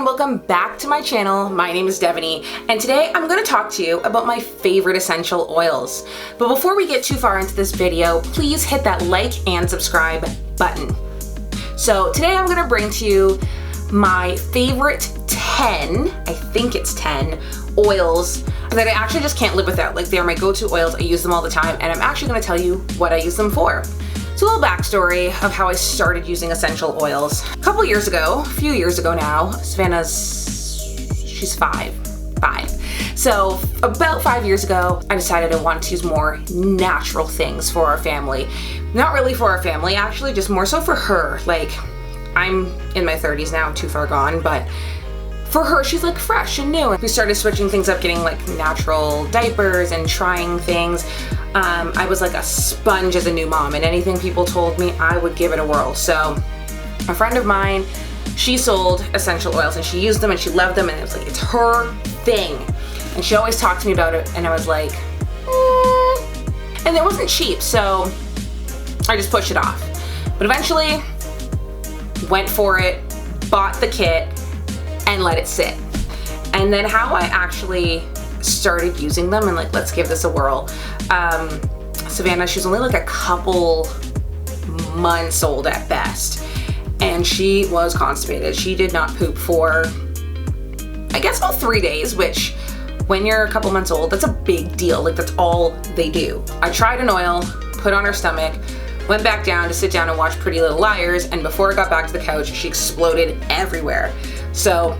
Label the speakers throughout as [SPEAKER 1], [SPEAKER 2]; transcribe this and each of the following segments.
[SPEAKER 1] welcome back to my channel. My name is Devaney, and today I'm going to talk to you about my favorite essential oils. But before we get too far into this video, please hit that like and subscribe button. So today I'm going to bring to you my favorite 10, I think it's 10, oils that I actually just can't live without. Like, they're my go-to oils. I use them all the time, and I'm actually going to tell you what I use them for. So a little backstory of how I started using essential oils. A few years ago now, she's five. So about 5 years ago, I decided I wanted to use more natural things for our family. Not really for our family, actually, just more so for her. Like, I'm in my 30s now, too far gone, but for her, she's like fresh and new. We started switching things up, getting like natural diapers and trying things. I was like a sponge as a new mom, and anything people told me, I would give it a whirl. So a friend of mine, she sold essential oils and she used them and she loved them, and it was like, it's her thing. And she always talked to me about it, and I was like, and it wasn't cheap, so I just pushed it off. But eventually went for it, bought the kit, and let it sit. And then how I actually started using them and like, let's give this a whirl. Savannah, she's only like a couple months old at best, and she was constipated. She did not poop for, I guess, about 3 days, which when you're a couple months old, that's a big deal. Like, that's all they do. I tried an oil, put on her stomach, went back down to sit down and watch Pretty Little Liars, and before I got back to the couch, she exploded everywhere. So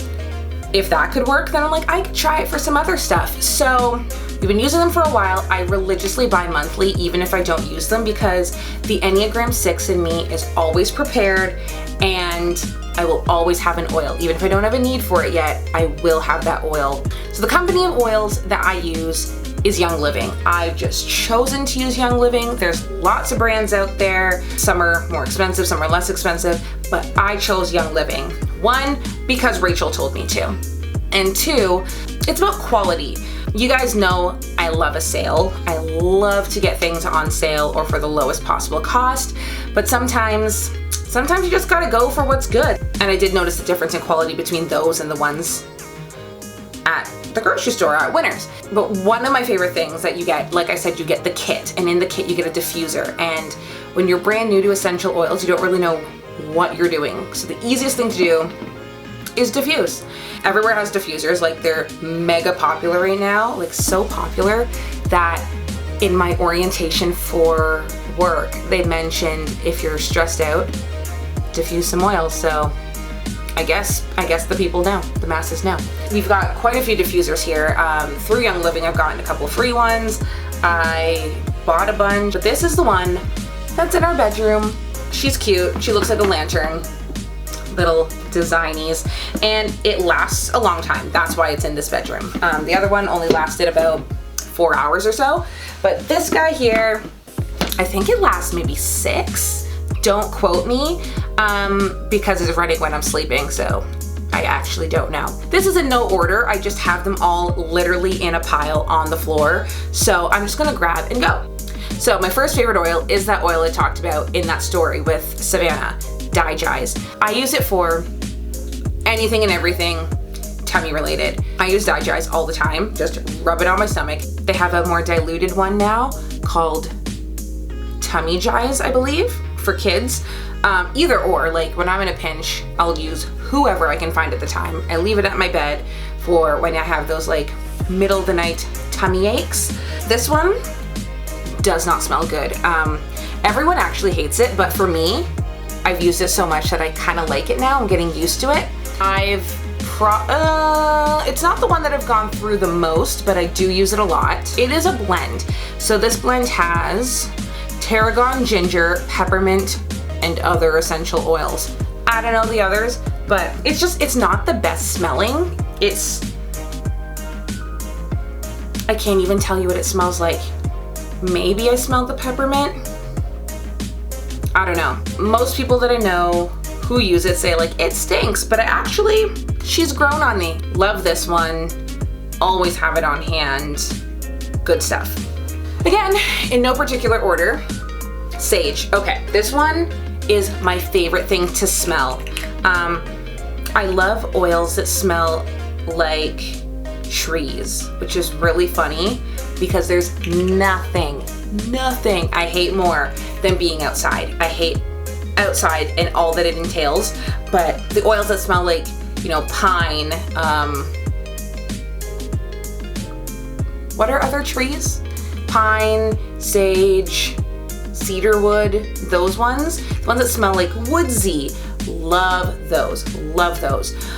[SPEAKER 1] if that could work, then I'm like, I could try it for some other stuff. So we've been using them for a while. I religiously buy monthly, even if I don't use them, because the Enneagram 6 in me is always prepared, and I will always have an oil. Even if I don't have a need for it yet, I will have that oil. So the company of oils that I use is Young Living. I've just chosen to use Young Living. There's lots of brands out there. Some are more expensive, some are less expensive, but I chose Young Living. One, because Rachel told me to. And two, it's about quality. You guys know I love a sale. I love to get things on sale or for the lowest possible cost, but sometimes you just gotta go for what's good. And I did notice the difference in quality between those and the ones at the grocery store at Winners. But one of my favorite things that you get, like I said, you get the kit, and in the kit you get a diffuser. And when you're brand new to essential oils, you don't really know what you're doing. So the easiest thing to do is diffuse. Everywhere has diffusers. Like, they're mega popular right now, like so popular that in my orientation for work, they mentioned if you're stressed out, diffuse some oils. So I guess the people know, the masses know. We've got quite a few diffusers here. Through Young Living, I've gotten a couple free ones. I bought a bunch, but this is the one that's in our bedroom. She's cute. She looks like a lantern, little designies, and it lasts a long time. That's why it's in this bedroom. The other one only lasted about 4 hours or so, but this guy here, I think it lasts maybe 6. Don't quote me, because it's running when I'm sleeping, so I actually don't know. This is in no order. I just have them all literally in a pile on the floor, so I'm just gonna grab and go. So my first favorite oil is that oil I talked about in that story with Savannah, Digize. I use it for anything and everything tummy related. I use Digize all the time, just rub it on my stomach. They have a more diluted one now called Tummy Jize, I believe, for kids. Either or, like when I'm in a pinch, I'll use whoever I can find at the time. I leave it at my bed for when I have those like middle of the night tummy aches. This one does not smell good. Everyone actually hates it, but for me, I've used it so much that I kind of like it now. I'm getting used to it. It's not the one that I've gone through the most, but I do use it a lot. It is a blend. So this blend has tarragon, ginger, peppermint, and other essential oils. I don't know the others, but it's not the best smelling. I can't even tell you what it smells like. Maybe I smelled the peppermint. I don't know. Most people that I know who use it say like, it stinks, but she's grown on me. Love this one. Always have it on hand. Good stuff. Again, in no particular order, sage. Okay, this one is my favorite thing to smell. I love oils that smell like trees, which is really funny because there's nothing I hate more than being outside. I hate outside and all that it entails, but the oils that smell like, you know, pine, what are other trees? Pine, sage, cedarwood, those ones. The ones that smell like woodsy. Love those.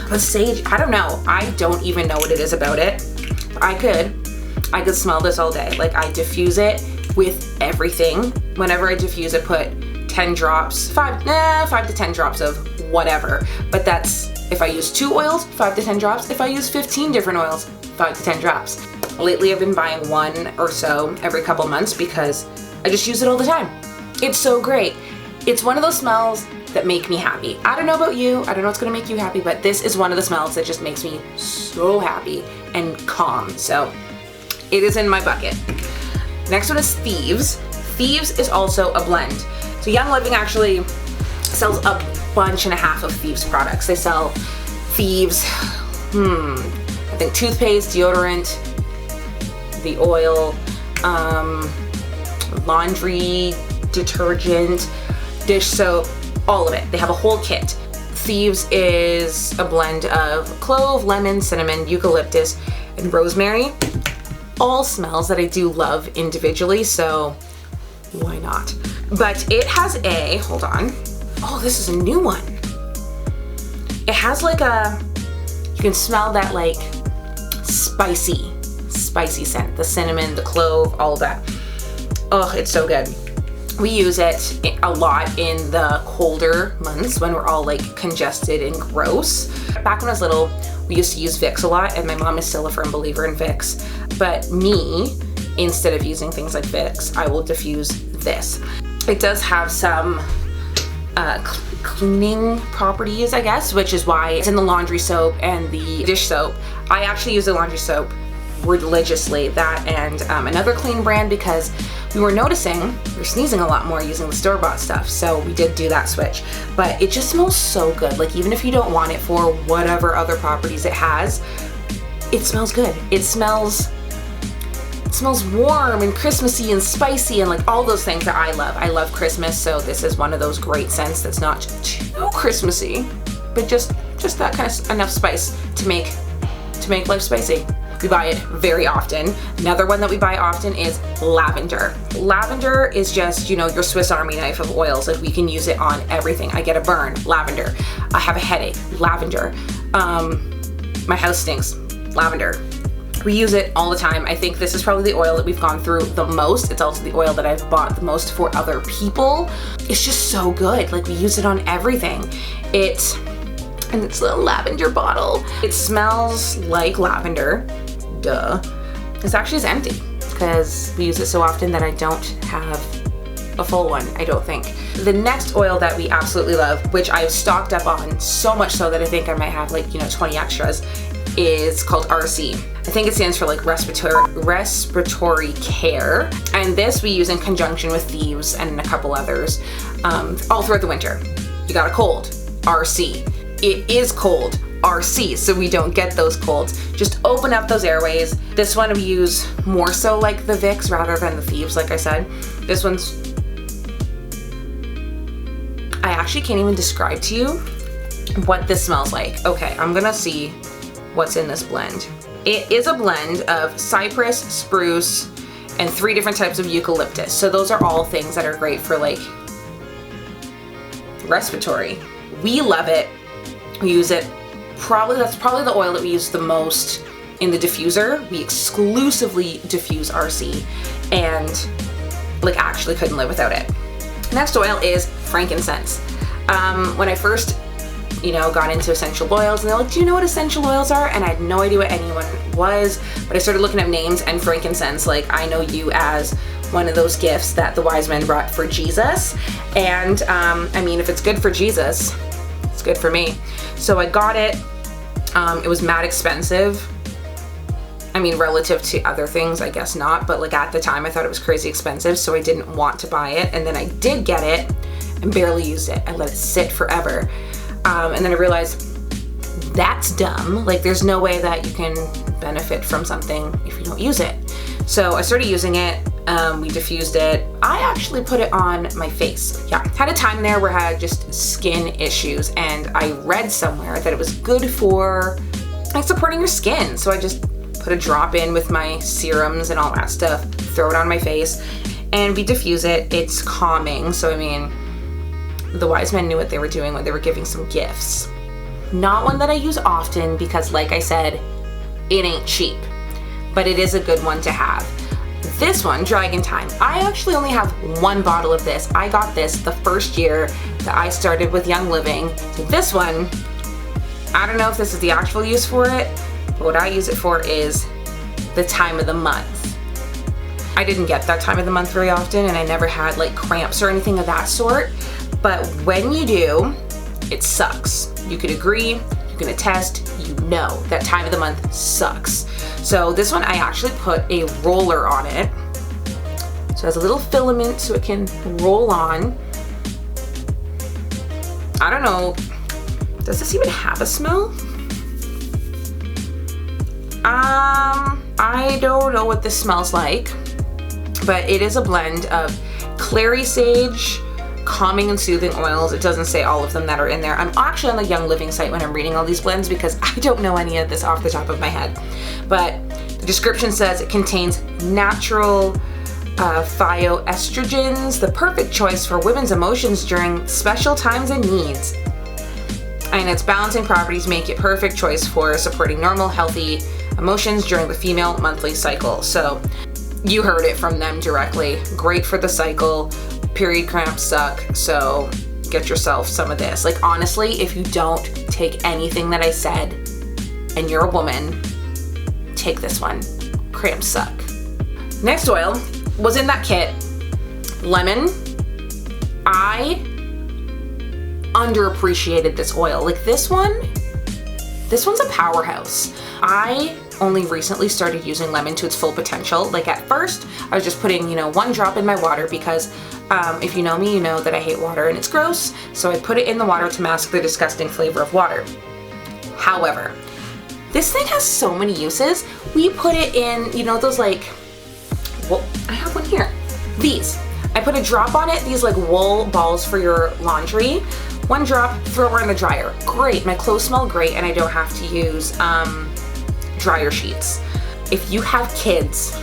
[SPEAKER 1] But sage, I don't know. I don't even know what it is about it. I could smell this all day. Like, I diffuse it with everything. Whenever I diffuse it, put 10 drops, 5 to 10 drops of whatever. But that's, if I use 2 oils, 5 to 10 drops. If I use 15 different oils, 5 to 10 drops. Lately, I've been buying 1 or so every couple months because I just use it all the time. It's so great. It's one of those smells that make me happy. I don't know about you, I don't know what's gonna make you happy, but this is one of the smells that just makes me so happy and calm. So it is in my bucket. Next one is Thieves. Thieves is also a blend. So Young Living actually sells a bunch and a half of Thieves products. They sell Thieves, I think toothpaste, deodorant, the oil, laundry detergent, dish soap, all of it. They have a whole kit. Thieves is a blend of clove, lemon, cinnamon, eucalyptus, and rosemary. All smells that I do love individually, so why not? But it has a, hold on. Oh, this is a new one. It has like a, you can smell that like spicy scent. The cinnamon, the clove, all of that. Oh, it's so good. We use it a lot in the colder months when we're all like congested and gross. Back when I was little, we used to use Vicks a lot, and my mom is still a firm believer in Vicks. But me, instead of using things like Vicks, I will diffuse this. It does have some cleaning properties, I guess, which is why it's in the laundry soap and the dish soap. I actually use the laundry soap religiously, that and another clean brand, because we were noticing we were sneezing a lot more using the store-bought stuff, so we did do that switch. But it just smells so good. Like, even if you don't want it for whatever other properties it has, it smells good. It smells warm and Christmassy and spicy and like all those things that I love. I love Christmas, so this is one of those great scents that's not too Christmassy, but just that kind of enough spice to make life spicy. We buy it very often. Another one that we buy often is lavender. Lavender is just, you know, your Swiss Army knife of oils. Like, we can use it on everything. I get a burn, lavender. I have a headache, lavender. My house stinks, lavender. We use it all the time. I think this is probably the oil that we've gone through the most. It's also the oil that I've bought the most for other people. It's just so good. Like, we use it on everything. And it's a lavender bottle. It smells like lavender. Duh. This actually is empty because we use it so often that I don't have a full one, I don't think. The next oil that we absolutely love, which I've stocked up on so much so that I think I might have like, 20 extras, is called RC. I think it stands for like respiratory care. And this we use in conjunction with Thieves and a couple others all throughout the winter. You got a cold, RC. It is cold, RC, so we don't get those colds. Just open up those airways. This one we use more so like the Vicks rather than the Thieves, like I said. This one's, I actually can't even describe to you what this smells like. Okay, I'm gonna see what's in this blend. It is a blend of cypress, spruce, and 3 different types of eucalyptus. So those are all things that are great for like respiratory. We love it. We use it, that's probably the oil that we use the most in the diffuser. We exclusively diffuse RC and like actually couldn't live without it. Next oil is frankincense. When I first, got into essential oils, and they're like, do you know what essential oils are? And I had no idea what anyone was, but I started looking up names, and frankincense, like, I know you as one of those gifts that the wise men brought for Jesus. And I mean, if it's good for Jesus, it's good for me. So I got it. It was mad expensive. I mean, relative to other things, I guess not, but like at the time I thought it was crazy expensive, so I didn't want to buy it. And then I did get it and barely used it. I let it sit forever. And then I realized that's dumb. Like, there's no way that you can benefit from something if you don't use it. So I started using it. We diffused it. I actually put it on my face. Yeah, had a time there where I had just skin issues, and I read somewhere that it was good for like supporting your skin. So I just put a drop in with my serums and all that stuff, throw it on my face, and we diffuse it. It's calming. So, I mean, the wise men knew what they were doing when they were giving some gifts. Not one that I use often because, like I said, it ain't cheap, but it is a good one to have. This one, Dragon Time, I actually only have one bottle of this. I got this the first year that I started with Young Living. So this one, I don't know if this is the actual use for it, but what I use it for is the time of the month. I didn't get that time of the month very often, and I never had like cramps or anything of that sort, but when you do, it sucks. You could agree, you can attest, you know that time of the month sucks. So this one, I actually put a roller on it. So it has a little filament so it can roll on. I don't know, does this even have a smell? I don't know what this smells like, but it is a blend of clary sage, calming and soothing oils. It doesn't say all of them that are in there. I'm actually on the Young Living site when I'm reading all these blends because I don't know any of this off the top of my head. But the description says it contains natural phytoestrogens, the perfect choice for women's emotions during special times and needs. And its balancing properties make it perfect choice for supporting normal, healthy emotions during the female monthly cycle. So you heard it from them directly. Great for the cycle. Period cramps suck, so get yourself some of this. Like, honestly, if you don't take anything that I said and you're a woman, take this one. Cramps suck. Next oil was in that kit. Lemon. I underappreciated this oil. Like, this one's a powerhouse. I only recently started using lemon to its full potential. Like, at first, I was just putting, one drop in my water because if you know me, you know that I hate water and it's gross. So I put it in the water to mask the disgusting flavor of water. However, this thing has so many uses. We put it in, those I have one here. These. I put a drop on it, these like wool balls for your laundry. One drop, throw her in the dryer. Great, my clothes smell great and I don't have to use dryer sheets. If you have kids,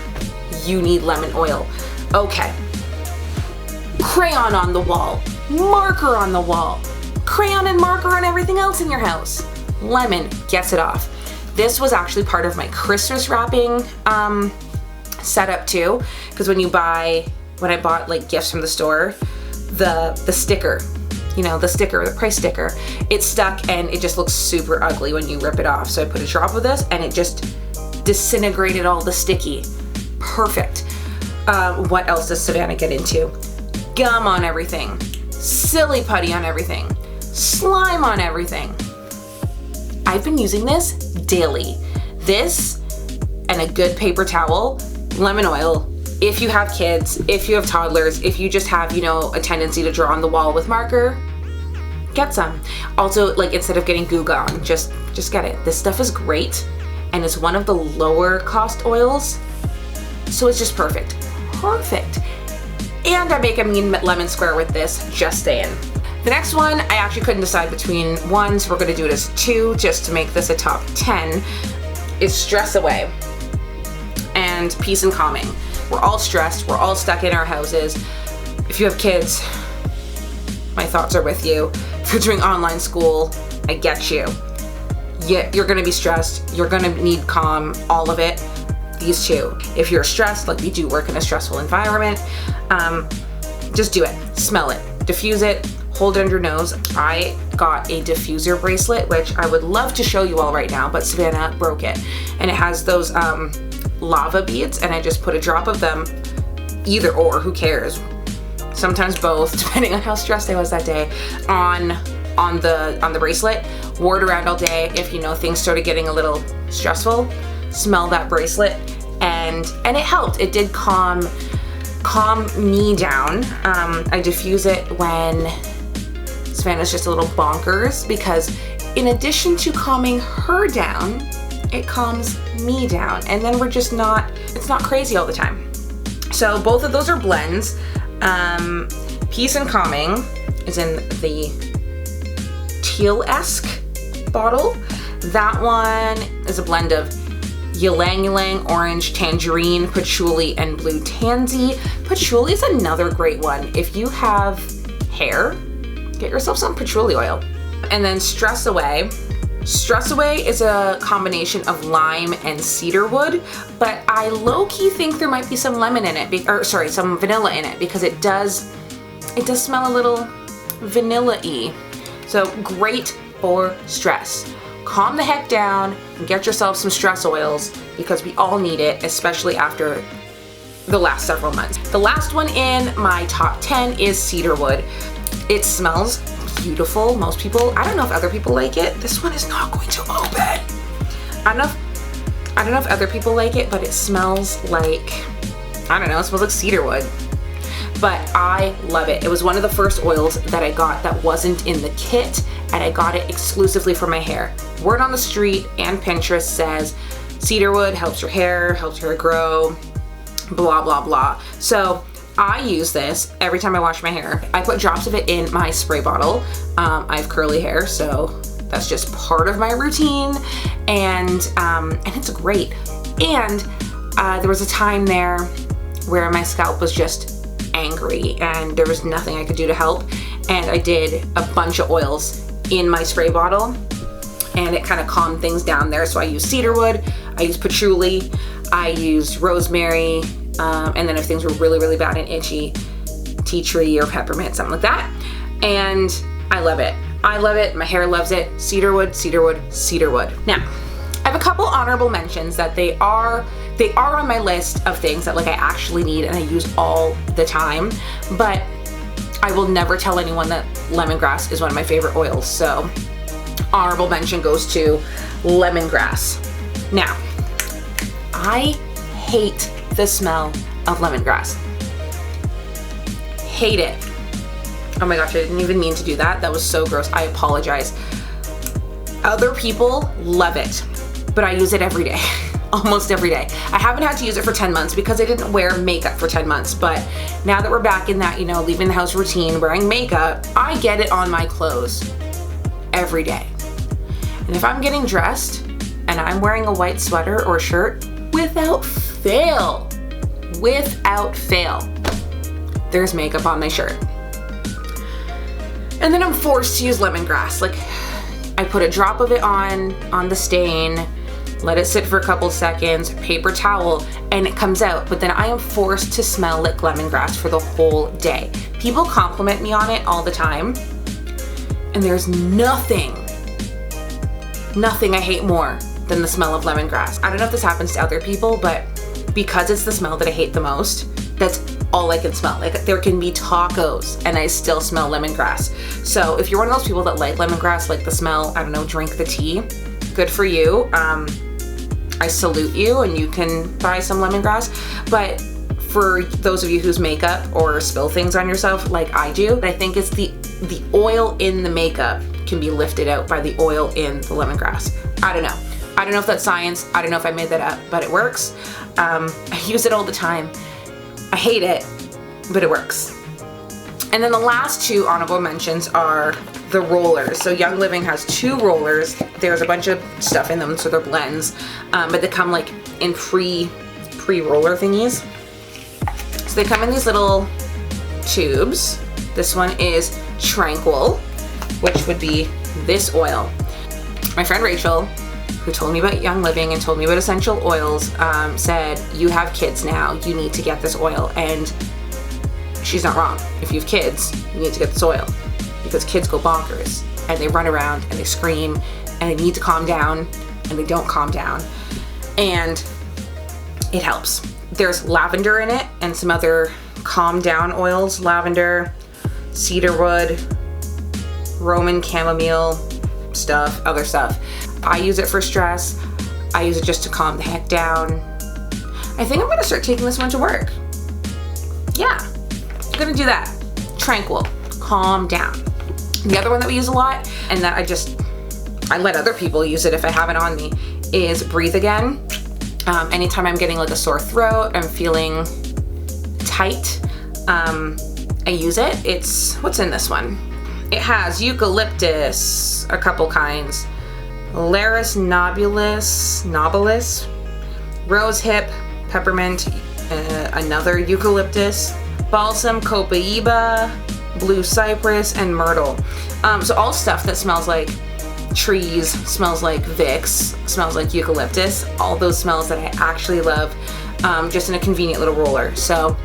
[SPEAKER 1] you need lemon oil. Okay. Crayon on the wall, marker on the wall, crayon and marker on everything else in your house. Lemon gets it off. This was actually part of my Christmas wrapping setup too, because when I bought like gifts from the store, the sticker, the price sticker, it stuck and it just looks super ugly when you rip it off. So I put a drop of this and it just disintegrated all the sticky. Perfect. What else does Savannah get into? Gum on everything, silly putty on everything, slime on everything. I've been using this daily. This and a good paper towel, lemon oil. If you have kids, if you have toddlers, if you just have, a tendency to draw on the wall with marker, get some. Also, like, instead of getting Goo Gone, just get it. This stuff is great and it's one of the lower cost oils. So it's just perfect. Perfect. And I make a mean lemon square with this, just saying. The next one, I actually couldn't decide between one, so we're gonna do it as 2 just to make this a top 10, is Stress Away and Peace and Calming. We're all stressed, we're all stuck in our houses. If you have kids, my thoughts are with you. If you're doing online school, I get you. Yeah, you're gonna be stressed, you're gonna need calm, all of it. These 2. If you're stressed, like we do work in a stressful environment, just do it. Smell it, diffuse it, hold it under your nose. I got a diffuser bracelet, which I would love to show you all right now, but Savannah broke it. And it has those lava beads, and I just put a drop of them, either or, who cares? Sometimes both, depending on how stressed I was that day, on the bracelet. Wore it around all day. If things started getting a little stressful, smell that bracelet, and it helped. It did calm me down. I diffuse it when Savannah's just a little bonkers because in addition to calming her down, it calms me down. And then it's not crazy all the time. So both of those are blends. Peace and Calming is in the teal-esque bottle. That one is a blend of ylang ylang, orange, tangerine, patchouli, and blue tansy. Patchouli is another great one. If you have hair, get yourself some patchouli oil. And then Stress Away. Stress Away is a combination of lime and cedarwood, but I low-key think there might be some lemon in it, some vanilla in it, because it does smell a little vanilla-y. So great for stress. Calm the heck down and get yourself some stress oils, because we all need it, especially after the last several months. The last one in my top 10 is cedarwood. It smells beautiful. Most people, I don't know if other people like it. This one is not going to open. I don't know if other people like it, but it smells like, I don't know, it smells like cedarwood. But I love it. It was one of the first oils that I got that wasn't in the kit, and I got it exclusively for my hair. Word on the street and Pinterest says cedarwood helps your hair grow, blah, blah, blah. So I use this every time I wash my hair. I put drops of it in my spray bottle. I have curly hair, so that's just part of my routine, and it's great. And there was a time there where my scalp was just angry and there was nothing I could do to help, and I did a bunch of oils in my spray bottle, and it kind of calmed things down there. So I used cedarwood, I used patchouli, I used rosemary, and then if things were really, really bad and itchy, tea tree or peppermint, something like that. And I love it. I love it. My hair loves it. Cedarwood, cedarwood, cedarwood. Now, I have a couple honorable mentions that they are on my list of things that like I actually need and I use all the time, but I will never tell anyone that lemongrass is one of my favorite oils. So honorable mention goes to lemongrass. Now, I hate the smell of lemongrass. Hate it. Oh my gosh, I didn't even mean to do that. That was so gross. I apologize. Other people love it, but I use it every day. Almost every day. I haven't had to use it for 10 months because I didn't wear makeup for 10 months, but now that we're back in that, leaving the house routine, wearing makeup, I get it on my clothes every day. And if I'm getting dressed and I'm wearing a white sweater or shirt, without fail, there's makeup on my shirt. And then I'm forced to use lemongrass. Like, I put a drop of it on the stain, let it sit for a couple seconds, paper towel, and it comes out. But then I am forced to smell like lemongrass for the whole day. People compliment me on it all the time, and there's nothing I hate more than the smell of lemongrass. I don't know if this happens to other people, but because it's the smell that I hate the most, that's all I can smell. Like, there can be tacos and I still smell lemongrass. So if you're one of those people that like lemongrass, like the smell, I don't know, drink the tea, good for you. I salute you, and you can buy some lemongrass. But for those of you whose makeup or spill things on yourself like I do, I think it's the oil in the makeup can be lifted out by the oil in the lemongrass. I don't know if that's science. I don't know if I made that up, but it works. I use it all the time. I hate it, but it works. And then the last two honorable mentions are the rollers. So Young Living has 2 rollers. There's a bunch of stuff in them, so they're blends, but they come like in pre-roller thingies. So they come in these little tubes. This one is Tranquil, which would be this oil. My friend Rachel, who told me about Young Living and told me about essential oils, said, you have kids now, you need to get this oil. And she's not wrong. If you have kids, you need to get this oil, because kids go bonkers and they run around and they scream and they need to calm down and they don't calm down, and it helps. There's lavender in it and some other calm down oils, lavender, cedarwood, Roman chamomile stuff, other stuff. I use it for stress. I use it just to calm the heck down. I think I'm gonna start taking this one to work. Yeah, I'm gonna do that. Tranquil, calm down. The other one that we use a lot, and that I let other people use it if I have it on me, is Breathe Again. Anytime I'm getting like a sore throat, I'm feeling tight, I use it. It's, what's in this one? It has eucalyptus, a couple kinds, Larus nobilis, rose hip, peppermint, another eucalyptus, balsam copaiba, blue cypress, and myrtle. So all stuff that smells like trees, smells like Vicks, smells like eucalyptus, all those smells that I actually love, just in a convenient little roller. So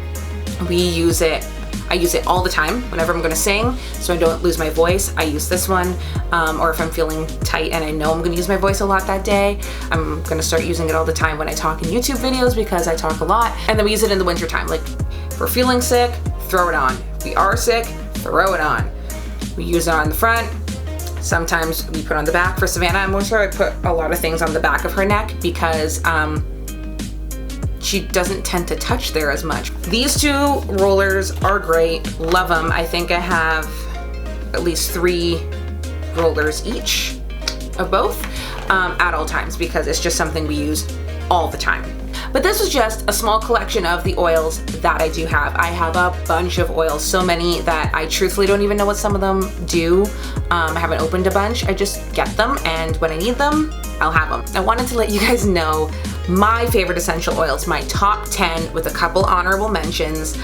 [SPEAKER 1] we use it, I use it all the time whenever I'm gonna sing, so I don't lose my voice. I use this one, or if I'm feeling tight and I know I'm gonna use my voice a lot that day, I'm gonna start using it all the time when I talk in YouTube videos because I talk a lot. And then we use it in the winter time. Like, if we're feeling sick, throw it on. If we are sick, throw it on. We use it on the front. Sometimes we put on the back. For Savannah, I'm more sure I put a lot of things on the back of her neck because she doesn't tend to touch there as much. These two rollers are great, love them. I think I have at least 3 rollers each of both at all times because it's just something we use all the time. But this was just a small collection of the oils that I do have. I have a bunch of oils, so many that I truthfully don't even know what some of them do. I haven't opened a bunch, I just get them, and when I need them, I'll have them. I wanted to let you guys know my favorite essential oils, my top 10 with a couple honorable mentions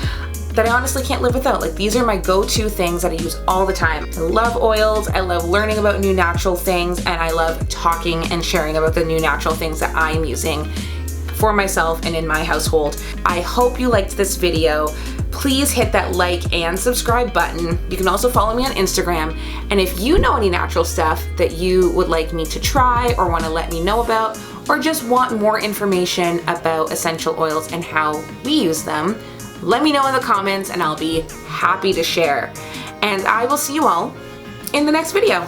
[SPEAKER 1] that I honestly can't live without. Like, these are my go-to things that I use all the time. I love oils, I love learning about new natural things, and I love talking and sharing about the new natural things that I'm using for myself and in my household. I hope you liked this video. Please hit that like and subscribe button. You can also follow me on Instagram. And if you know any natural stuff that you would like me to try or want to let me know about, or just want more information about essential oils and how we use them, let me know in the comments and I'll be happy to share. And I will see you all in the next video.